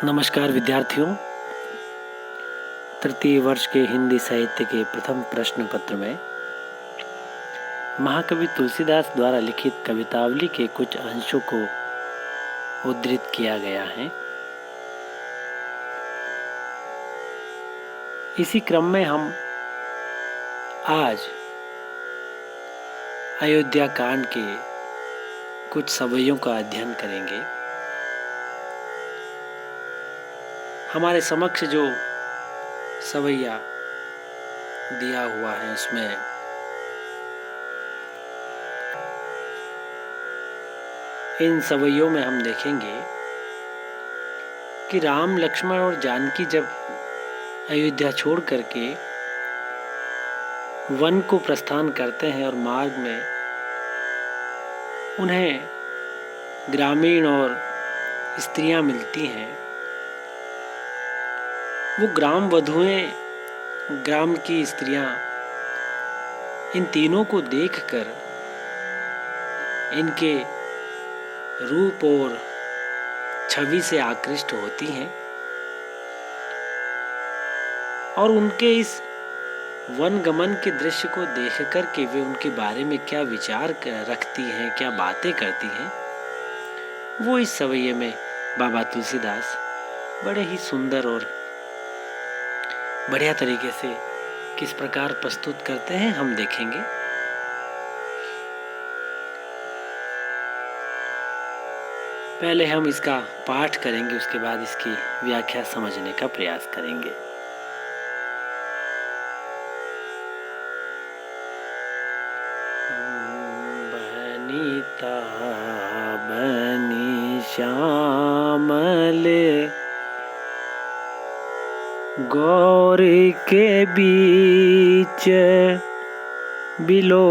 नमस्कार विद्यार्थियों। तृतीय वर्ष के हिंदी साहित्य के प्रथम प्रश्न पत्र में महाकवि तुलसीदास द्वारा लिखित कवितावली के कुछ अंशों को उद्धृत किया गया है। इसी क्रम में हम आज अयोध्या कांड के कुछ सवैयों का अध्ययन करेंगे। हमारे समक्ष जो सवैया दिया हुआ है उसमें इन सवैयों में हम देखेंगे कि राम, लक्ष्मण और जानकी जब अयोध्या छोड़ करके वन को प्रस्थान करते हैं और मार्ग में उन्हें ग्रामीण और स्त्रियां मिलती हैं, वो ग्राम वधुएं, ग्राम की स्त्रियां इन तीनों को देखकर इनके रूप और छवि से आकृष्ट होती हैं और उनके इस वन गमन के दृश्य को देखकर के वे उनके बारे में क्या विचार रखती हैं, क्या बातें करती हैं, वो इस सवैये में बाबा तुलसीदास बड़े ही सुंदर और बढ़िया तरीके से किस प्रकार प्रस्तुत करते हैं हम देखेंगे। पहले हम इसका पाठ करेंगे, उसके बाद इसकी व्याख्या समझने का प्रयास करेंगे। बनिता बनी श्यामल गौरी के बीच बिलो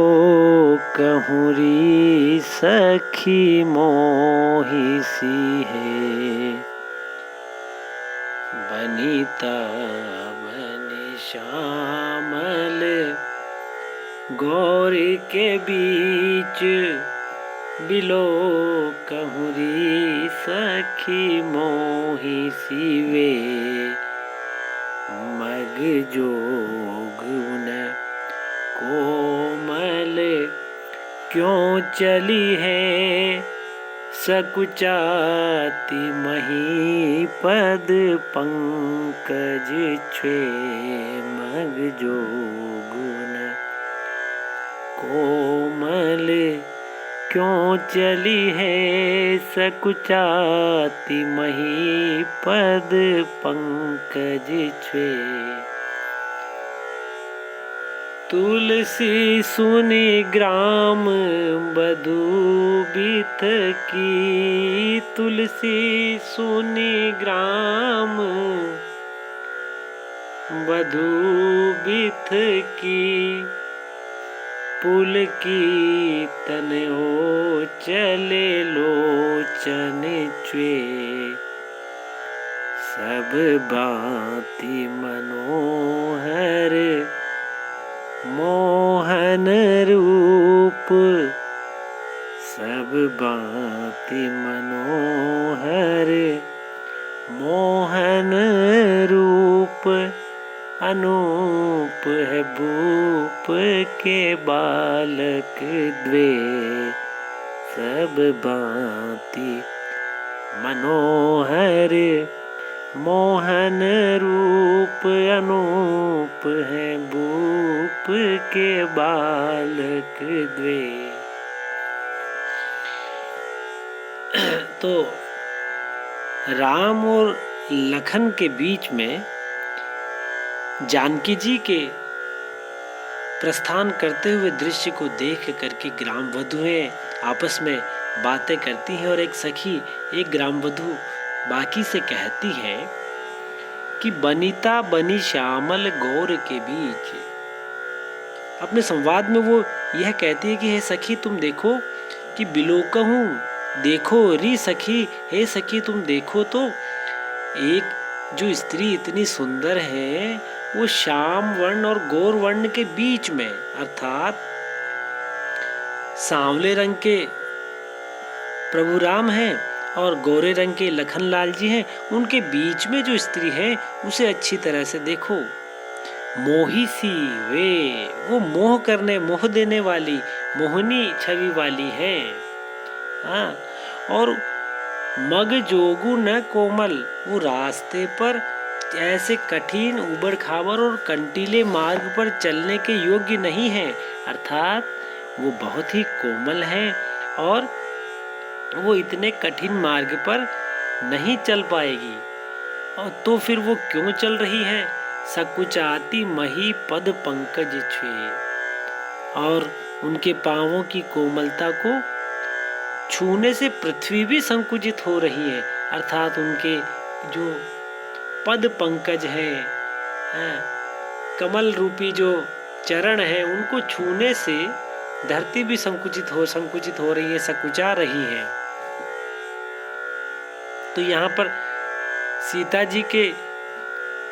कहूरी सखी मोही सी है। बनिता बनी श्यामल गौरी के बीच बिलो कहूरी सखी मोही सी वे। मग जोग उन कोमल क्यों चली है सकुचाती मही पद पंकज छे। मग जोग उन कोमल क्यों चली है सकुचाती मही पद पंकज छे। तुलसी सुनि ग्राम बधू बिथ की। तुलसी सुनि ग्राम बधू बिथ की। पुल की तन हो चले लोचन च्वे। सब बाती मनोहर मोहन रूप। सब बाती मनोहर मोहन रूप। अनूप है भूप के बालक द्वे। सब भांति मनोहर मोहन रूप। अनूप है भूप के बालक द्वे। तो राम और लखन के बीच में जानकी जी के प्रस्थान करते हुए दृश्य को देख करके ग्राम वधुएं आपस में बातें करती हैं और एक सखी एक ग्राम वधु बाकी से कहती है कि बनिता बनी श्यामल गौर के बीच। अपने संवाद में वो यह कहती है कि हे सखी तुम देखो कि बिलोकहूं देखो री सखी। हे सखी तुम देखो तो एक जो स्त्री इतनी सुंदर है वो श्याम वर्ण और गौर वर्ण के बीच में, अर्थात सांवले रंग के प्रभु राम हैं और गोरे रंग के लखनलाल जी हैं, उनके बीच में जो स्त्री है उसे अच्छी तरह से देखो। मोही सी वे, वो मोह देने वाली मोहनी छवि वाली है। हाँ, और मग जोगु न कोमल, वो रास्ते पर ऐसे कठिन उबड़ खाबड़ और कंटीले मार्ग पर चलने के योग्य नहीं है, अर्थात वो बहुत ही कोमल है और वो इतने कठिन मार्ग पर नहीं चल पाएगी। और तो फिर वो क्यों चल रही है? सकुचाती मही पद पंकज छुए, और उनके पांवों की कोमलता को छूने से पृथ्वी भी संकुचित हो रही है, अर्थात उनके जो पद पंकज है, कमल रूपी जो चरण है, उनको छूने से धरती भी संकुचित हो रही है, सकुचा रही है। तो यहाँ पर सीता जी के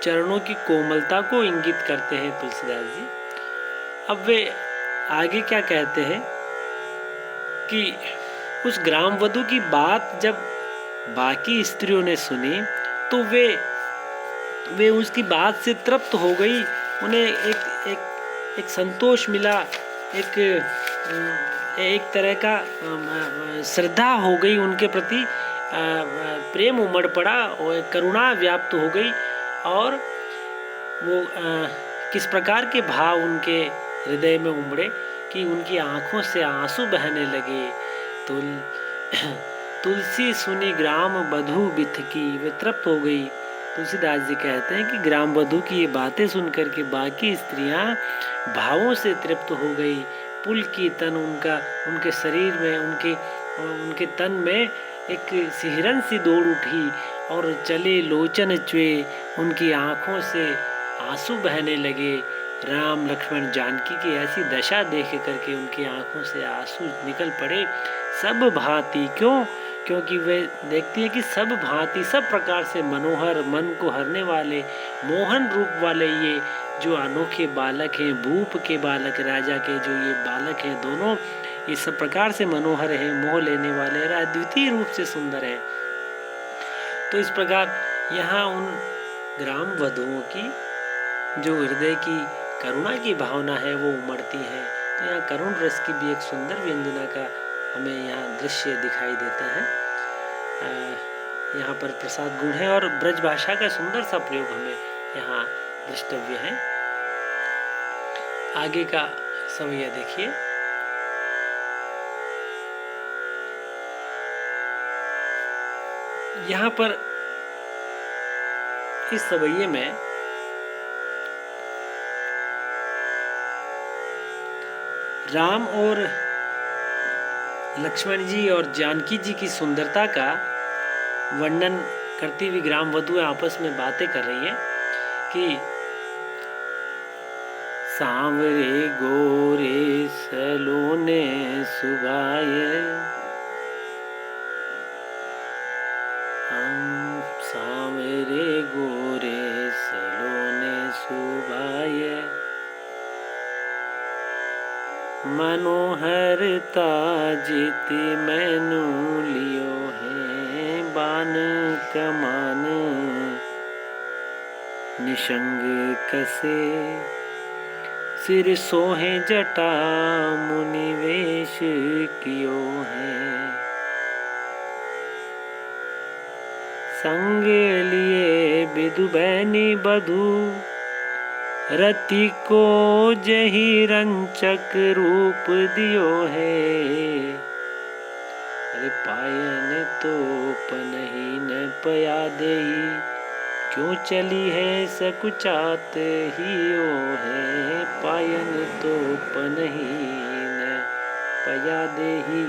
चरणों की कोमलता को इंगित करते हैं तुलसीदास जी। अब वे आगे क्या कहते हैं कि उस ग्राम वधु की बात जब बाकी स्त्रियों ने सुनी तो वे उसकी बात से तृप्त हो गई। उन्हें एक संतोष मिला, एक तरह का श्रद्धा हो गई उनके प्रति, प्रेम उमड़ पड़ा और करुणा व्याप्त हो गई। और वो किस प्रकार के भाव उनके हृदय में उमड़े कि उनकी आंखों से आंसू बहने लगे। तुलसी सुनी ग्राम वधू बिथकी, वे तृप्त हो गई। तुलसीदास जी कहते हैं कि ग्राम वधु की ये बातें सुनकर के बाकी स्त्रियां भावों से तृप्त हो गई। पुल की तन उनके शरीर में, उनके तन में एक सिहरन सी दौड़ उठी और चले लोचन चुए, उनकी आंखों से आंसू बहने लगे। राम लक्ष्मण जानकी की ऐसी दशा देख करके उनकी आंखों से आंसू निकल पड़े। सब भांति, क्योंकि वे देखती है कि सब भांति, सब प्रकार से मनोहर, मन को हरने वाले, मोहन रूप वाले ये जो अनोखे बालक हैं, भूप के बालक, राजा के जो ये बालक हैं, दोनों ये सब प्रकार से मनोहर हैं, मोह लेने वाले, अद्वितीय रूप से सुंदर है। तो इस प्रकार यहाँ उन ग्राम वधुओं की जो हृदय की करुणा की भावना है वो उमड़ती है। तो यहाँ करुण रस की भी एक सुंदर व्यंजना का हमें यहाँ दृश्य दिखाई देता है। यहाँ पर प्रसाद गुण है और ब्रज भाषा का सुंदर सा प्रयोग हमें यहाँ दृष्टव्य है। आगे का सवैया देखिए। यहाँ पर इस सवैये में राम और लक्ष्मण जी और जानकी जी की सुंदरता का वर्णन करती हुई ग्राम वधु आपस में बातें कर रही है कि सांवरे गोरे सलोने सुभाए, हम सांवरे गोरे सलोने सुभाए, मनोहरता जिति मैनू लियो है, बान कमान निशंग कसे, सिर सोहे जटा मुनिवेश कियो है, संग लिए विदु बैनी बधू, रति को जही रंचक रूप दियो है, अरे पायन तो पनही न पया देही, क्यों चली है सकुचात हियो है, पायन तो पनही न पया देही,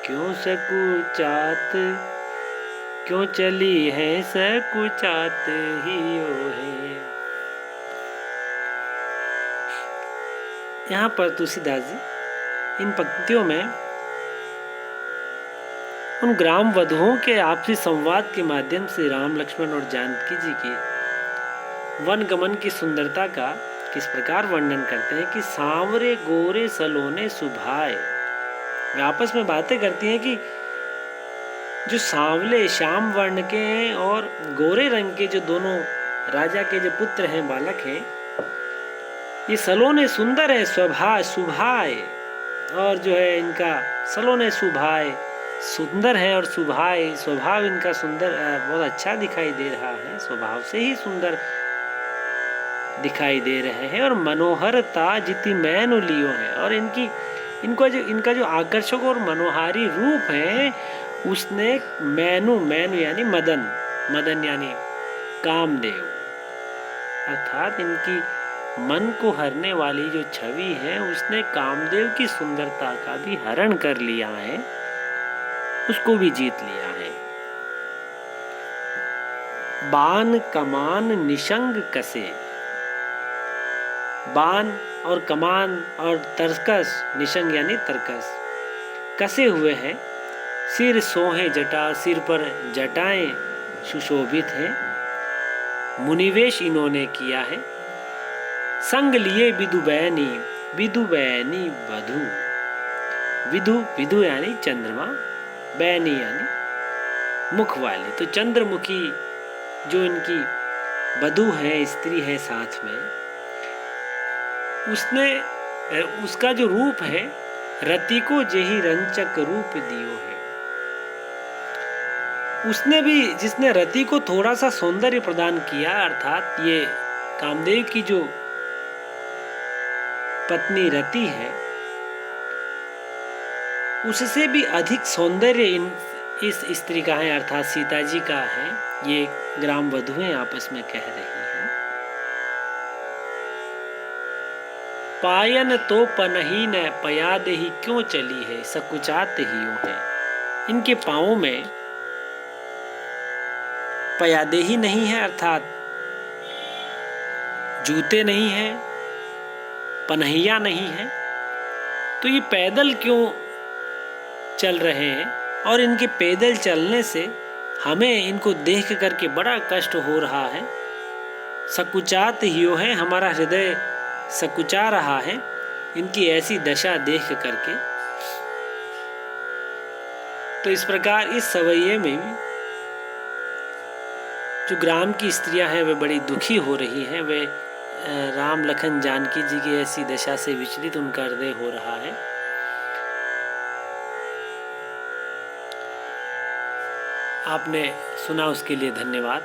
क्यों सकुचात, क्यों चली है सकुचात हियो है। यहाँ पर तुलसीदास जी इन पंक्तियों में उन ग्राम वधुओं के आपसी संवाद के माध्यम से राम लक्ष्मण और जानकी जी की वन गमन की सुंदरता का किस प्रकार वर्णन करते हैं कि सांवरे गोरे सलोने सुभाए। वे आपस में बातें करती हैं कि जो सांवले श्याम वर्ण के हैं और गोरे रंग के जो दोनों राजा के जो पुत्र हैं, बालक हैं, ये सलोने सुंदर है सुभाए, और जो है इनका सलोने सुभाए सुंदर है, और सुभाए स्वभाव इनका सुंदर बहुत अच्छा दिखाई दे रहा है, स्वभाव से ही सुंदर दिखाई दे रहे हैं। और मनोहरता जिति मैनु लियो है, और इनका जो आकर्षक और मनोहारी रूप है उसने मैनु यानी मदन यानी कामदेव, अर्थात इनकी मन को हरने वाली जो छवि है उसने कामदेव की सुंदरता का भी हरण कर लिया है, उसको भी जीत लिया है। बान कमान निशंग कसे, बान और कमान और तरकस, निशंग यानी तरकस, कसे हुए हैं। सिर सोहे जटा, सिर पर जटाएं सुशोभित हैं, मुनिवेश इन्होंने किया है। संग लिए विदुबैनी वधु, विदु यानी चंद्रमा, बैनी यानी मुख वाली, तो चंद्रमुखी जो इनकी वधु है, स्त्री है साथ में, उसका जो रूप है रति को जेहि रंचक रूप दियो है। जिसने रति को थोड़ा सा सौंदर्य प्रदान किया, अर्थात ये कामदेव की जो पत्नी रति है उससे भी अधिक सौंदर्य इस स्त्री का है, अर्थात सीता जी का है। ये ग्राम वधुएं आपस में कह रही हैं। पायन तो पनही न पयाद ही क्यों चली है, सकुचात ही है। इनके पांवों में पयादे ही नहीं है, अर्थात जूते नहीं हैं, पनहिया नहीं है, तो ये पैदल क्यों चल रहे हैं। और इनके पैदल चलने से हमें इनको देख करके बड़ा कष्ट हो रहा है। सकुचात हियो है, हमारा हृदय सकुचा रहा है इनकी ऐसी दशा देख करके। तो इस प्रकार इस सवैये में भी जो ग्राम की स्त्रियां हैं वे बड़ी दुखी हो रही हैं। वे राम लखन जानकी जी की ऐसी दशा से विचलित उनका हृदय हो रहा है। आपने सुना उसके लिए धन्यवाद।